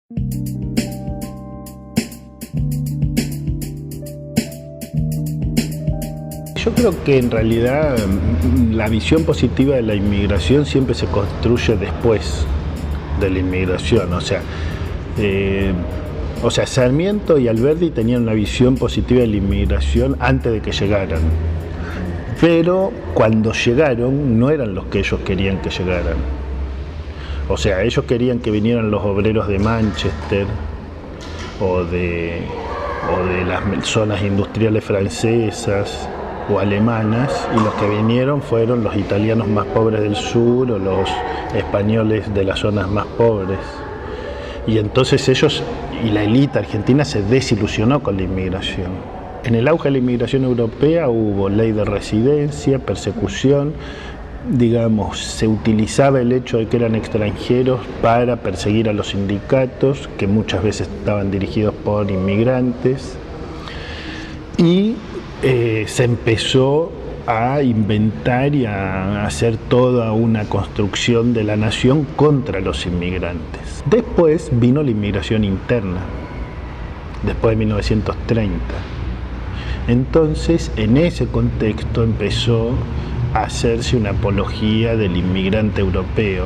Yo creo que en realidad la visión positiva de la inmigración siempre se construye después de la inmigración. O sea, Sarmiento y Alberdi tenían una visión positiva de la inmigración antes de que llegaran. Pero cuando llegaron no eran los que ellos querían que llegaran. O sea, ellos querían que vinieran los obreros de Manchester o de las zonas industriales francesas o alemanas, y los que vinieron fueron los italianos más pobres del sur o los españoles de las zonas más pobres. Y entonces ellos y la élite argentina se desilusionó con la inmigración. En el auge de la inmigración europea hubo ley de residencia, persecución, digamos, se utilizaba el hecho de que eran extranjeros para perseguir a los sindicatos, que muchas veces estaban dirigidos por inmigrantes, y se empezó a inventar y a hacer toda una construcción de la nación contra los inmigrantes. Después vino la inmigración interna, después de 1930. Entonces, en ese contexto empezó a hacerse una apología del inmigrante europeo,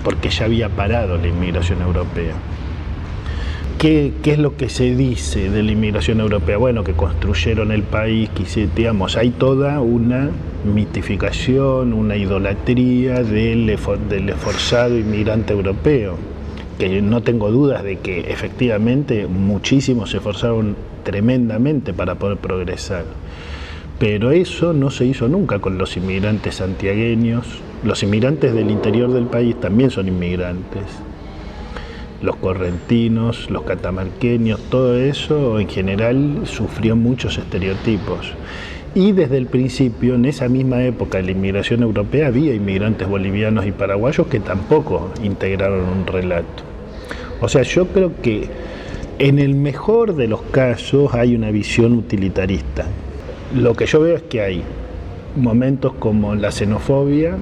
porque ya había parado la inmigración europea. ¿Qué es lo que se dice de la inmigración europea? Bueno, que construyeron el país, digamos, hay toda una mitificación, una idolatría del esforzado inmigrante europeo, que no tengo dudas de que efectivamente muchísimos se esforzaron tremendamente para poder progresar. Pero eso no se hizo nunca con los inmigrantes santiagueños. Los inmigrantes del interior del país también son inmigrantes. Los correntinos, los catamarqueños, todo eso en general sufrió muchos estereotipos. Y desde el principio, en esa misma época de la inmigración europea, había inmigrantes bolivianos y paraguayos que tampoco integraron un relato. O sea, yo creo que en el mejor de los casos hay una visión utilitarista. Lo que yo veo es que hay momentos como la xenofobia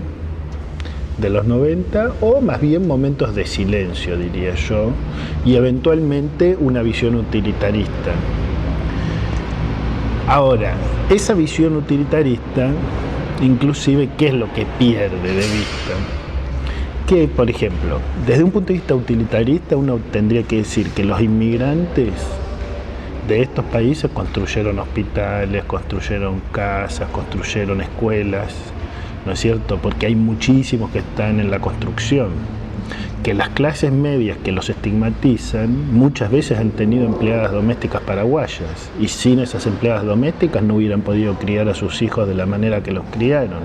de los 90, o más bien momentos de silencio, diría yo, y eventualmente una visión utilitarista. Ahora, esa visión utilitarista, inclusive, ¿qué es lo que pierde de vista? Que, por ejemplo, desde un punto de vista utilitarista, uno tendría que decir que los inmigrantes de estos países construyeron hospitales, construyeron casas, construyeron escuelas, ¿no es cierto? Porque hay muchísimos que están en la construcción, que las clases medias que los estigmatizan muchas veces han tenido empleadas domésticas paraguayas, y sin esas empleadas domésticas no hubieran podido criar a sus hijos de la manera que los criaron,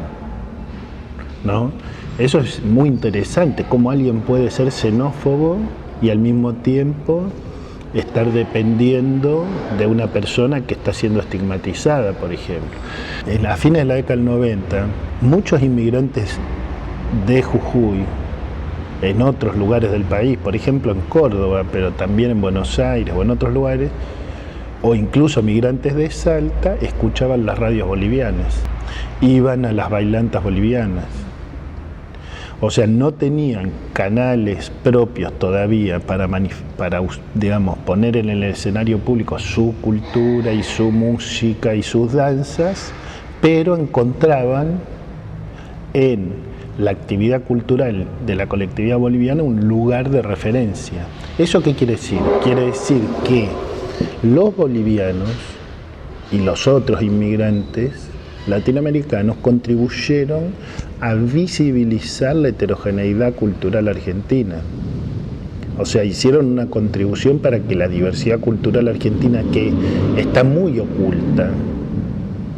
¿no? Eso es muy interesante, cómo alguien puede ser xenófobo y al mismo tiempo estar dependiendo de una persona que está siendo estigmatizada, por ejemplo. A fines de la década del 90, muchos inmigrantes de Jujuy, en otros lugares del país, por ejemplo en Córdoba, pero también en Buenos Aires o en otros lugares, o incluso migrantes de Salta, escuchaban las radios bolivianas, iban a las bailantas bolivianas. O sea, no tenían canales propios todavía para digamos, poner en el escenario público su cultura y su música y sus danzas, pero encontraban en la actividad cultural de la colectividad boliviana un lugar de referencia. ¿Eso qué quiere decir? Quiere decir que los bolivianos y los otros inmigrantes latinoamericanos contribuyeron a visibilizar la heterogeneidad cultural argentina. O sea, hicieron una contribución para que la diversidad cultural argentina, que está muy oculta,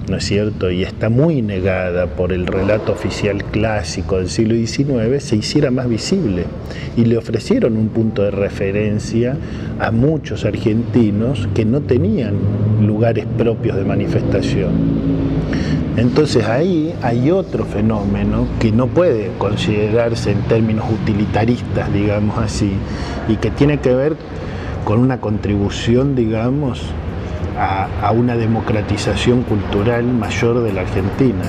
¿no es cierto?, y está muy negada por el relato oficial clásico del siglo XIX, se hiciera más visible, y le ofrecieron un punto de referencia a muchos argentinos que no tenían lugares propios de manifestación. Entonces ahí hay otro fenómeno que no puede considerarse en términos utilitaristas, digamos así, y que tiene que ver con una contribución, digamos, a una democratización cultural mayor de la Argentina.